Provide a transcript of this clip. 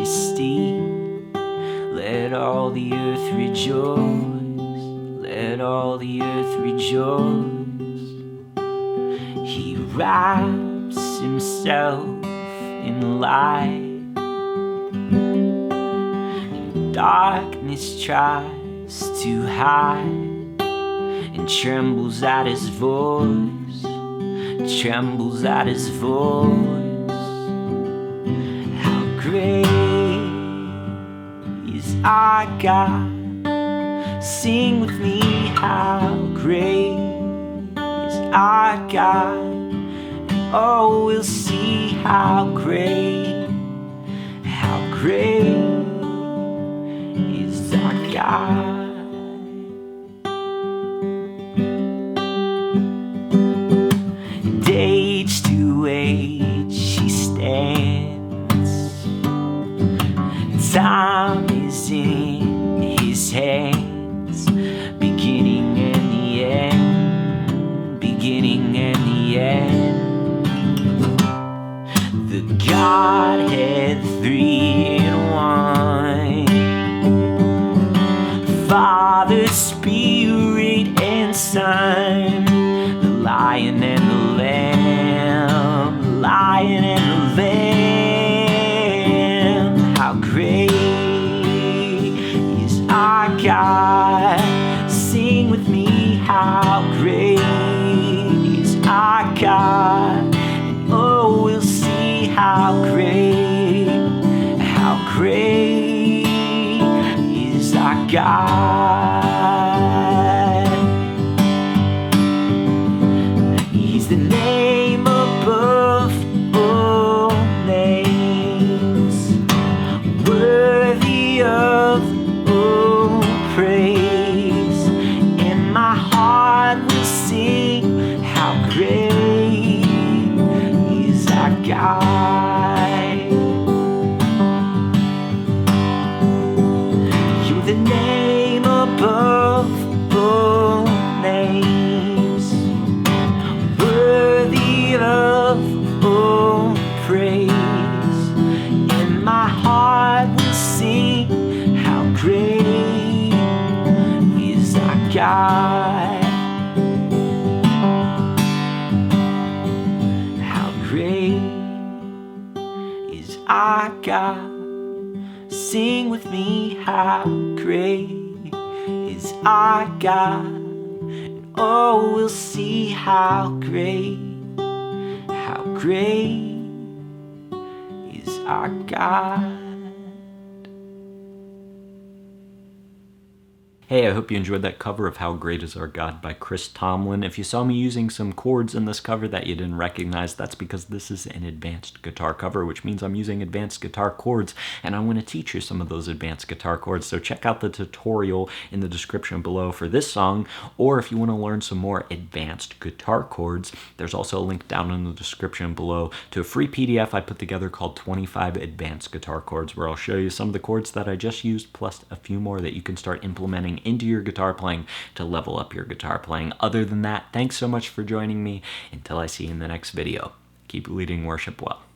majesty. Let all the earth rejoice, let all the earth rejoice. He wraps himself in light, and darkness tries to hide, and trembles at his voice, trembles at his voice. How great is our God? Sing with me, how great is our God? And oh, we'll see how great is our God. And age to age he stands, time is in his hands, beginning and the end, beginning and the end. The Godhead three in one, Father, Spirit, and Son, the Lion and the Lamb, the Lion and the Lamb. How great is our God? Sing with me, how great is our God? And oh, we'll see how great is our God. He's the name above all names, worthy of all praise, and my heart will sing how great is our God. You're the name above all names, worthy of all praise, and my heart will sing how great is our God. How great is our God? Sing with me, how great is our God? And oh, we'll see how great is our God. Hey, I hope you enjoyed that cover of How Great Is Our God by Chris Tomlin. If you saw me using some chords in this cover that you didn't recognize, that's because this is an advanced guitar cover, which means I'm using advanced guitar chords, and I'm going to teach you some of those advanced guitar chords. So check out the tutorial in the description below for this song, or if you want to learn some more advanced guitar chords, there's also a link down in the description below to a free PDF I put together called 25 Advanced Guitar Chords, where I'll show you some of the chords that I just used, plus a few more that you can start implementing into your guitar playing to level up your guitar playing. Other than that, thanks so much for joining me. Until I see you in the next video, keep leading worship well.